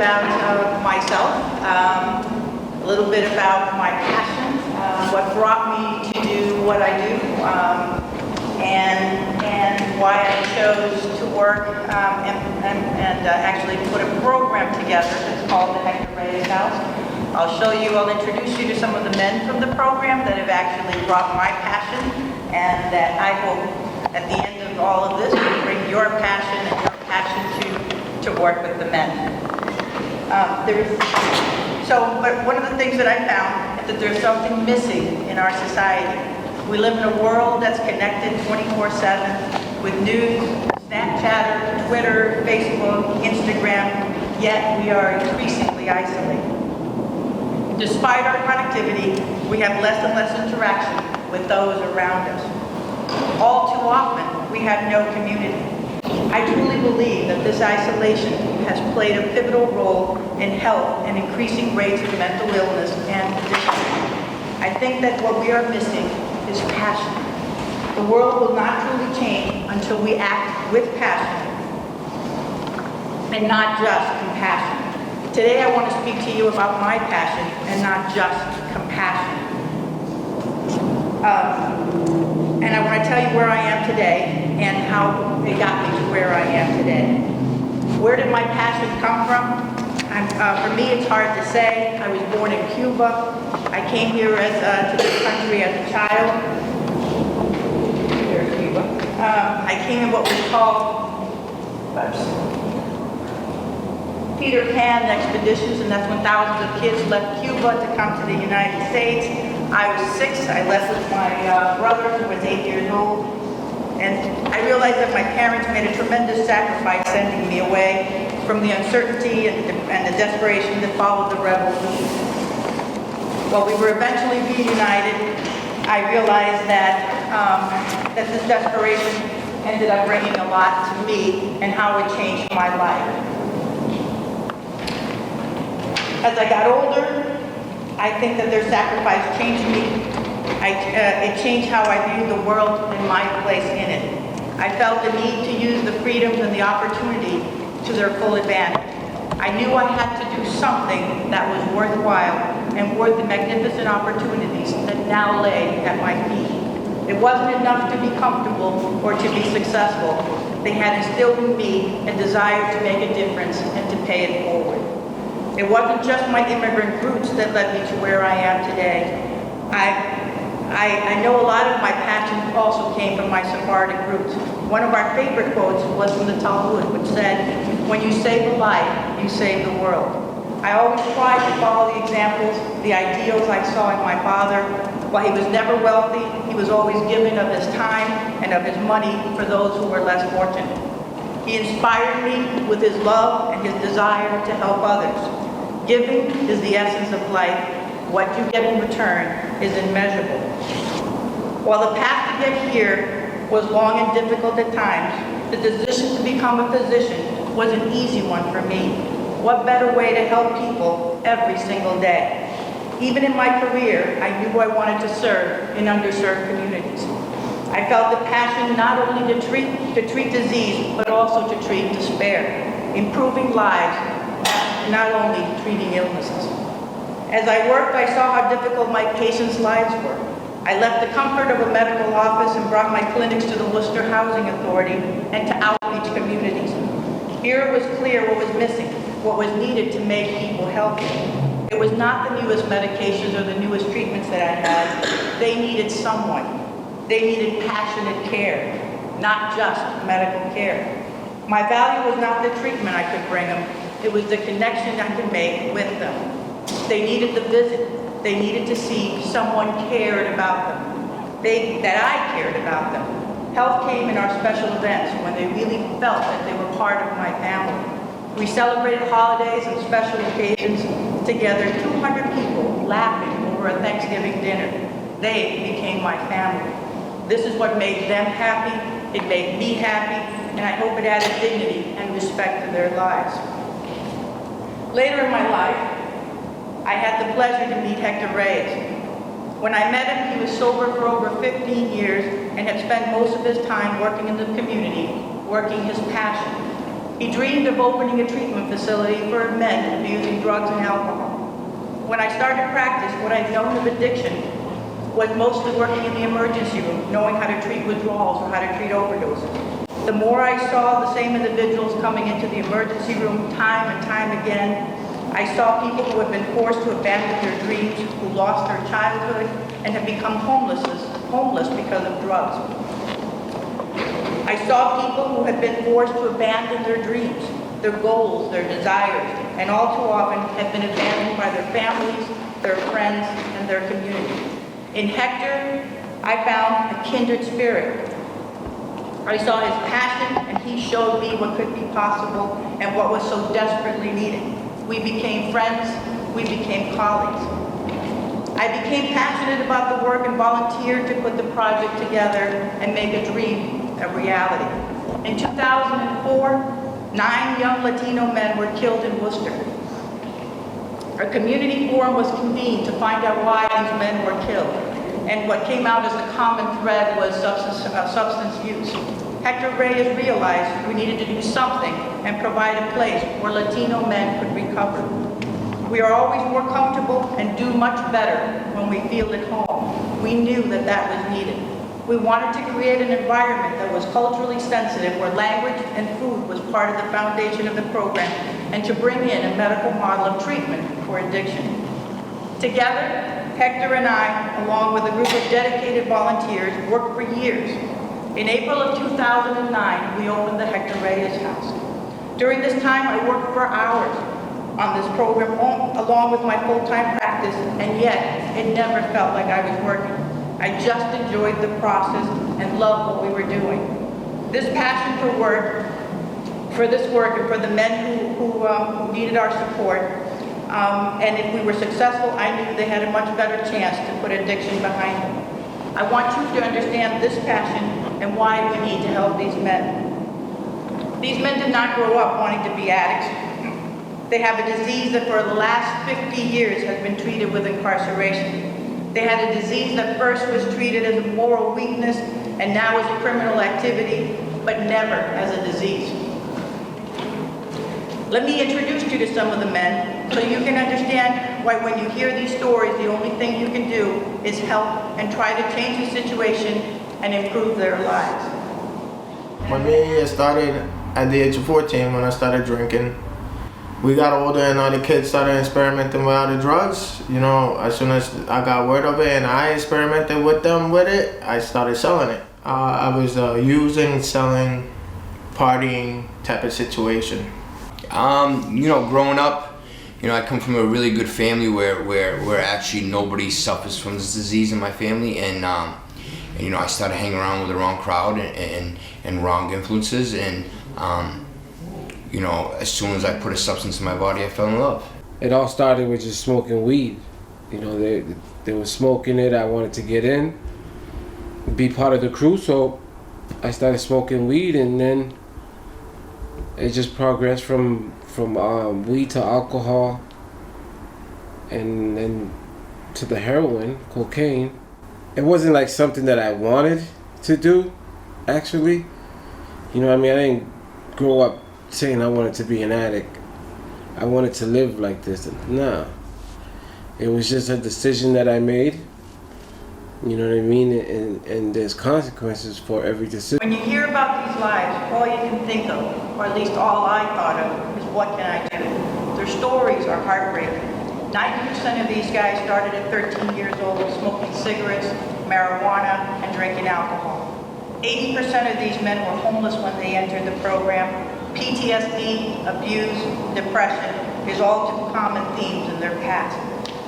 about myself, a little bit about my passion, what brought me to do what I do, and why I chose to work and actually put a program together that's called the Hector Reyes House. I'll introduce you to some of the men from the program that have actually brought my passion, and that I hope at the end of all of this will bring your passion and your passion to work with the men. But one of the things that I found is that there's something missing in our society. We live in a world that's connected 24/7 with news, Snapchat, Twitter, Facebook, Instagram, yet we are increasingly isolated. Despite our connectivity, we have less and less interaction with those around us. All too often, we have no community. I truly believe that this isolation has played a pivotal role in health and increasing rates of mental illness and addiction. I think that what we are missing is passion. The world will not truly change until we act with passion and not just compassion. Today I want to speak to you about my passion and not just compassion. And I want to tell you where I am today and how it got me to where I am today. Where did my passion come from? For me, it's hard to say. I was born in Cuba. I came here to this country as a child. Here's Cuba. I came in what was called Peter Pan expeditions, and that's when thousands of kids left Cuba to come to the United States. I was 6. I left with my brother, who was 8 years old. And I realized that my parents made a tremendous sacrifice sending me away from the uncertainty and the desperation that followed the revolution. While we were eventually reunited, I realized that this desperation ended up bringing a lot to me and how it changed my life. As I got older, I think that their sacrifice changed me. It changed how I viewed the world and my place in it. I felt the need to use the freedoms and the opportunity to their full advantage. I knew I had to do something that was worthwhile and worth the magnificent opportunities that now lay at my feet. It wasn't enough to be comfortable or to be successful. They had instilled in me a desire to make a difference and to pay it forward. It wasn't just my immigrant roots that led me to where I am today. I know a lot of my passion also came from my Sephardic roots. One of our favorite quotes was from the Talmud, which said, "When you save a life, you save the world." I always tried to follow the examples, the ideals I saw in my father. While he was never wealthy, he was always giving of his time and of his money for those who were less fortunate. He inspired me with his love and his desire to help others. Giving is the essence of life. What you get in return is immeasurable. While the path to get here was long and difficult at times, the decision to become a physician was an easy one for me. What better way to help people every single day? Even in my career, I knew I wanted to serve in underserved communities. I felt the passion not only to treat disease, but also to treat despair, improving lives, not only treating illnesses. As I worked, I saw how difficult my patients' lives were. I left the comfort of a medical office and brought my clinics to the Worcester Housing Authority and to outreach communities. Here it was clear what was missing, what was needed to make people healthy. It was not the newest medications or the newest treatments that I had. They needed someone. They needed passionate care, not just medical care. My value was not the treatment I could bring them. It was the connection I could make with them. They needed the visit. They needed to see someone cared about them. That I cared about them. Health came in our special events when they really felt that they were part of my family. We celebrated holidays and special occasions together, 200 people laughing over a Thanksgiving dinner. They became my family. This is what made them happy, it made me happy, and I hope it added dignity and respect to their lives. Later in my life, I had the pleasure to meet Hector Reyes. When I met him, he was sober for over 15 years and had spent most of his time working in the community, working his passion. He dreamed of opening a treatment facility for men abusing drugs and alcohol. When I started practice, what I'd known of addiction was mostly working in the emergency room, knowing how to treat withdrawals or how to treat overdoses. The more I saw the same individuals coming into the emergency room time and time again, I saw people who had been forced to abandon their dreams, who lost their childhood, and have become homeless because of drugs. I saw people who had been forced to abandon their dreams, their goals, their desires, and all too often have been abandoned by their families, their friends, and their community. In Hector, I found a kindred spirit. I saw his passion, and he showed me what could be possible and what was so desperately needed. We became friends, we became colleagues. I became passionate about the work and volunteered to put the project together and make a dream a reality. In 2004, 9 young Latino men were killed in Worcester. A community forum was convened to find out why these men were killed. And what came out as a common thread was substance use. Hector Reyes realized we needed to do something and provide a place where Latino men could recover. We are always more comfortable and do much better when we feel at home. We knew that that was needed. We wanted to create an environment that was culturally sensitive, where language and food was part of the foundation of the program, and to bring in a medical model of treatment for addiction. Together, Hector and I, along with a group of dedicated volunteers, worked for years. In April of 2009, we opened the Hector Reyes House. During this time, I worked for hours on this program, along with my full-time practice, and yet it never felt like I was working. I just enjoyed the process and loved what we were doing. This passion for this work, and for the men who needed our support, and if we were successful, I knew they had a much better chance to put addiction behind them. I want you to understand this passion and why we need to help these men. These men did not grow up wanting to be addicts. They have a disease that for the last 50 years has been treated with incarceration. They had a disease that first was treated as a moral weakness and now as a criminal activity, but never as a disease. Let me introduce you to some of the men so you can understand why when you hear these stories, the only thing you can do is help and try to change the situation and improve their lives. For me, it started at the age of 14 when I started drinking. We got older and all the kids started experimenting with other drugs. You know, as soon as I got word of it and I experimented with them with it, I started selling it. I was using, selling, partying type of situation. You know, growing up, you know, I come from a really good family where actually nobody suffers from this disease in my family, and you know, I started hanging around with the wrong crowd and wrong influences, and you know, as soon as I put a substance in my body, I fell in love. It all started with just smoking weed. You know, they were smoking it. I wanted to get in, be part of the crew, so I started smoking weed, and then it just progressed from weed to alcohol, and then to the heroin, cocaine. It wasn't like something that I wanted to do, actually. You know what I mean? I didn't grow up saying I wanted to be an addict. I wanted to live like this. No. It was just a decision that I made. You know what I mean? And there's consequences for every decision. When you hear about these lives, all you can think of, or at least all I thought of, is what can I do? Their stories are heartbreaking. 90% of these guys started at 13 years old smoking cigarettes, marijuana, and drinking alcohol. 80% of these men were homeless when they entered the program. PTSD, abuse, depression is all too common themes in their past.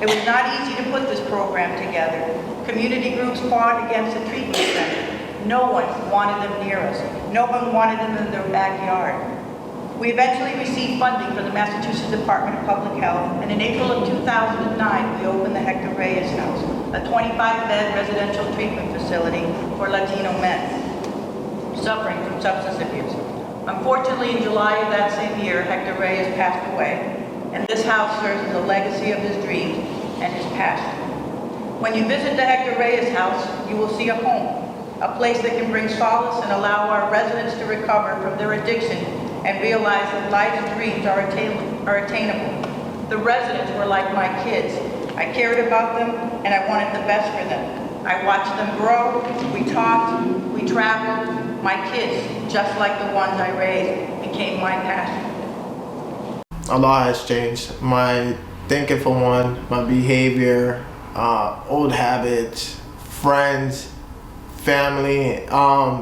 It was not easy to put this program together. Community groups fought against the treatment center. No one wanted them near us. No one wanted them in their backyard. We eventually received funding from the Massachusetts Department of Public Health, and in April of 2009, we opened the Hector Reyes House, a 25-bed residential treatment facility for Latino men suffering from substance abuse. Unfortunately, in July of that same year, Hector Reyes passed away, and this house serves as a legacy of his dreams and his passion. When you visit the Hector Reyes House, you will see a home, a place that can bring solace and allow our residents to recover from their addiction and realized that life's dreams are attainable. The residents were like my kids. I cared about them, and I wanted the best for them. I watched them grow, we talked, we traveled. My kids, just like the ones I raised, became my passion. A lot has changed. My thinking for one, my behavior, old habits, friends, family.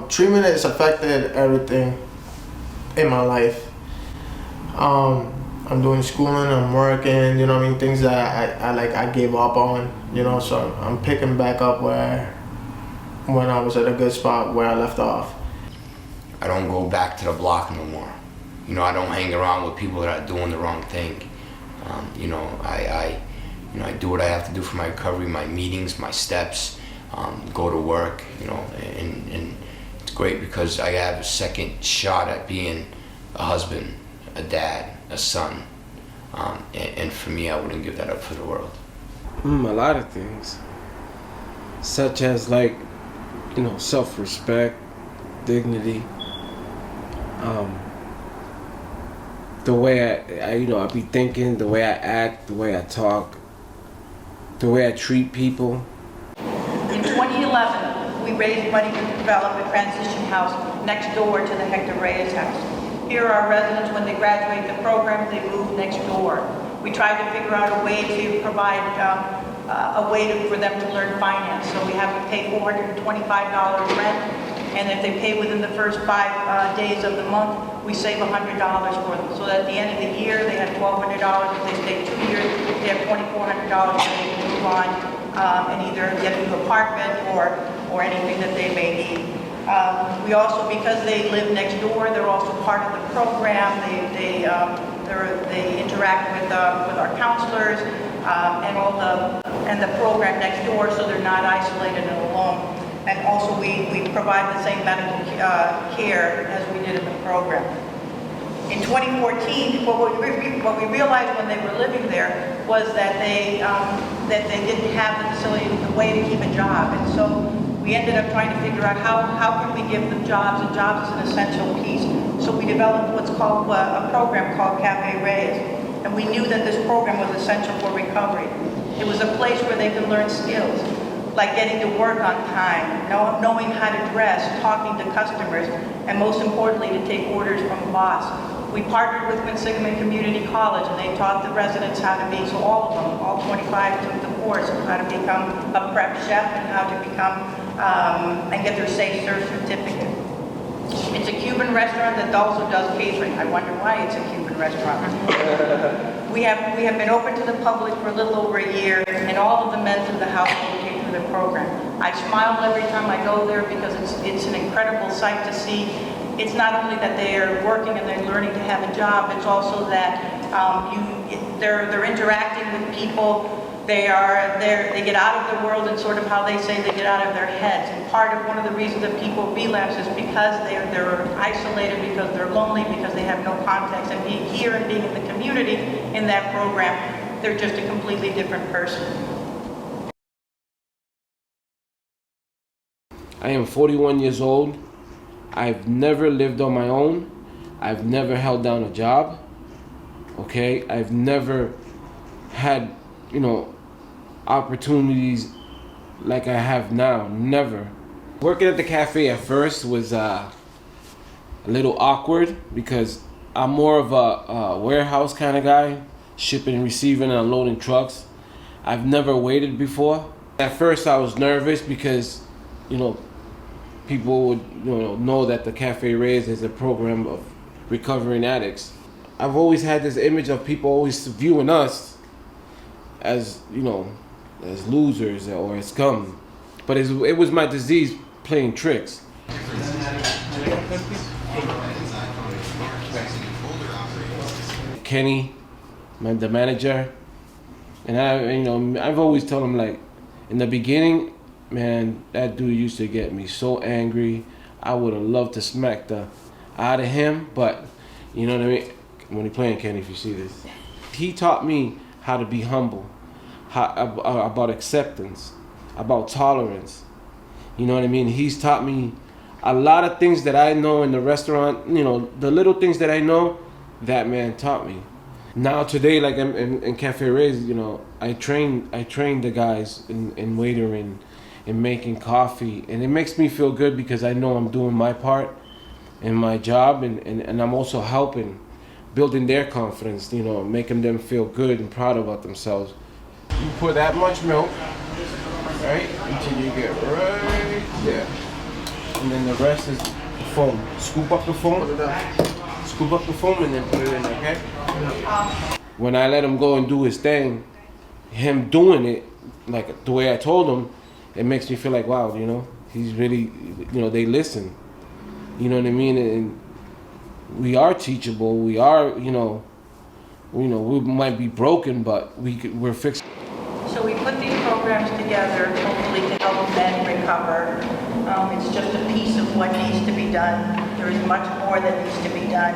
Treatment has affected everything in my life. I'm doing schooling, I'm working, you know what I mean, things that I gave up on, you know, so I'm picking back up when I was at a good spot where I left off. I don't go back to the block no more. You know, I don't hang around with people that are doing the wrong thing. You know, I do what I have to do for my recovery, my meetings, my steps, go to work, you know, and it's great because I have a second shot at being a husband, a dad, a son, and for me, I wouldn't give that up for the world. A lot of things, such as like, you know, self-respect, dignity, the way I you know, I be thinking, the way I act, the way I talk, the way I treat people. In 2011, we raised money to develop a transition house next door to the Hector Reyes House. Here our residents, when they graduate the program, they move next door. We tried to figure out a way to provide for them to learn finance. So we have to pay $425 rent, and if they pay within the first 5 days of the month, we save $100 for them. So that at the end of the year, they have $1,200. If they stay 2 years, they have $2,400 so they can move on and either get a new apartment or anything that they may need. We also, because they live next door, they're also part of the program. They interact with our counselors and the program next door, so they're not isolated and alone. And also, we provide the same medical care as we did in the program. In 2014, what we realized when they were living there was that they didn't have the facility, the way to keep a job, and so we ended up trying to figure out how can we give them jobs, and jobs is an essential piece. So we developed what's called a program called Cafe Reyes, and we knew that this program was essential for recovery. It was a place where they could learn skills, like getting to work on time, knowing how to dress, talking to customers, and most importantly, to take orders from a boss. We partnered with Quinsigamond Community College, and they taught the residents how to be, so all of them, all 25 took the course on how to become a prep chef and how to become, and get their Safe Serve certificate. It's a Cuban restaurant that also does catering. I wonder why it's a Cuban restaurant. We have been open to the public for a little over a year, and all of the men through the household came through the program. I smile every time I go there because it's an incredible sight to see. It's not only that they're working and they're learning to have a job, it's also that they're interacting with people. They get out of the world and sort of how they say they get out of their heads. And one of the reasons that people relapse is because they're isolated, because they're lonely, because they have no context. And being here and being in the community in that program, they're just a completely different person. I am 41 years old. I've never lived on my own. I've never held down a job. Okay? I've never had, you know, opportunities like I have now. Never. Working at the cafe at first was a little awkward because I'm more of a warehouse kind of guy, shipping, receiving, and unloading trucks. I've never waited before. At first I was nervous because, you know, people would know that the Cafe Reyes is a program of recovering addicts. I've always had this image of people always viewing us as, you know, as losers or as scum. But it was my disease playing tricks. Kenny, the manager, and I've always told him, like, in the beginning, man, that dude used to get me so angry. I would have loved to smack the out of him, but you know what I mean? When he playing, Kenny, if you see this. He taught me how to be humble, about acceptance, about tolerance. You know what I mean? He's taught me a lot of things that I know in the restaurant, you know, the little things that I know, that man taught me. Now today, like in Cafe Reyes, you know, I train the guys in waitering, in making coffee, and it makes me feel good because I know I'm doing my part in my job, and I'm also helping, building their confidence, you know, making them feel good and proud about themselves. You pour that much milk, right, until you get right there. And then the rest is the foam. Scoop up the foam. Scoop up the foam and then put it in, okay? When I let him go and do his thing, him doing it, like the way I told him, it makes me feel like, wow, you know, he's really, you know, they listen. You know what I mean? And we are teachable. We are, you know, we might be broken, but we're fixed. So we put these programs together, hopefully to help men recover. It's just a piece of what needs to be done. There is much more that needs to be done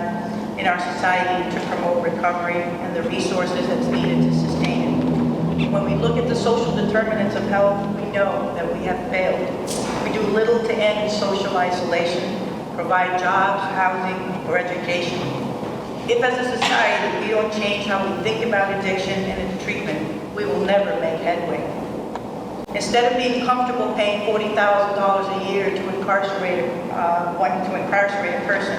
in our society to promote recovery and the resources that's needed to sustain it. When we look at the social determinants of health, we know that we have failed. We do little to end social isolation, provide jobs, housing, or education. If as a society we don't change how we think about addiction and its treatment, we will never make headway. Instead of being comfortable paying $40,000 a year to incarcerate a person,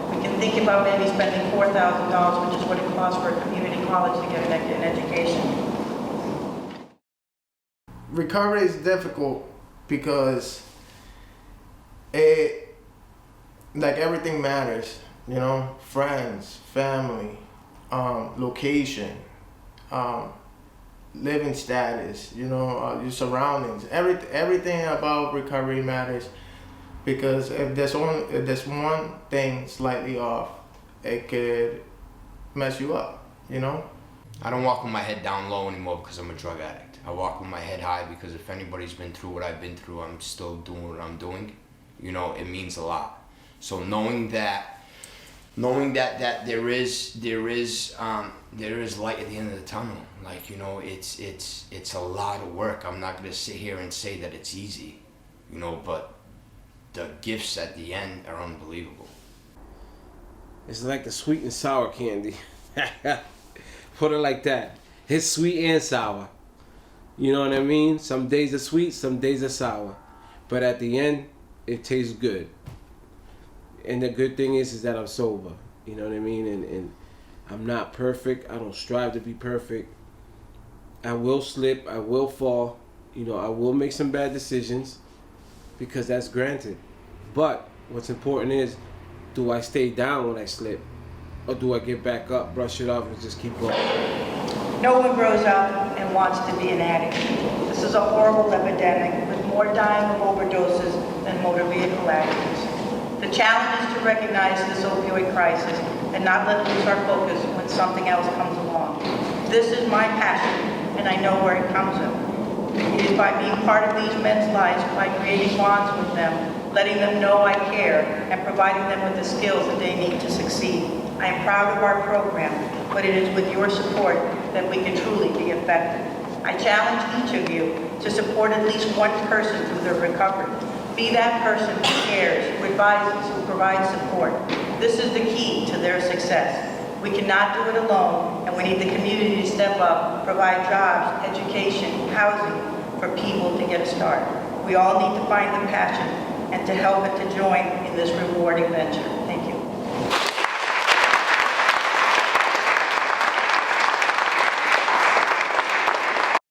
we can think about maybe spending $4,000, which is what it costs for a community college to get an education. Recovery is difficult because like everything matters, you know, friends, family, location, living status, you know, your surroundings. Everything about recovery matters, because if there's one thing slightly off, it could mess you up, you know? I don't walk with my head down low anymore because I'm a drug addict. I walk with my head high because if anybody's been through what I've been through, I'm still doing what I'm doing. You know, it means a lot. So knowing that there is light at the end of the tunnel. Like, you know, it's a lot of work. I'm not gonna sit here and say that it's easy, you know, but the gifts at the end are unbelievable. It's like the sweet and sour candy. Put it like that. It's sweet and sour. You know what I mean? Some days are sweet, some days are sour. But at the end, it tastes good. And the good thing is that I'm sober. You know what I mean? And I'm not perfect. I don't strive to be perfect. I will slip. I will fall. You know, I will make some bad decisions, because that's granted. But what's important is, do I stay down when I slip? Or do I get back up, brush it off, and just keep going? No one grows up and wants to be an addict. This is a horrible epidemic with more dying of overdoses than motor vehicle accidents. The challenge is to recognize this opioid crisis and not let lose our focus when something else comes along. This is my passion, and I know where it comes from. It is by being part of these men's lives, by creating bonds with them, letting them know I care, and providing them with the skills that they need to succeed. I am proud of our program, but it is with your support that we can truly be effective. I challenge each of you to support at least one person through their recovery. Be that person who cares, who advises, who provides support. This is the key to their success. We cannot do it alone, and we need the community to step up, provide jobs, education, housing for people to get a start. We all need to find the passion and to help it to join in this rewarding venture.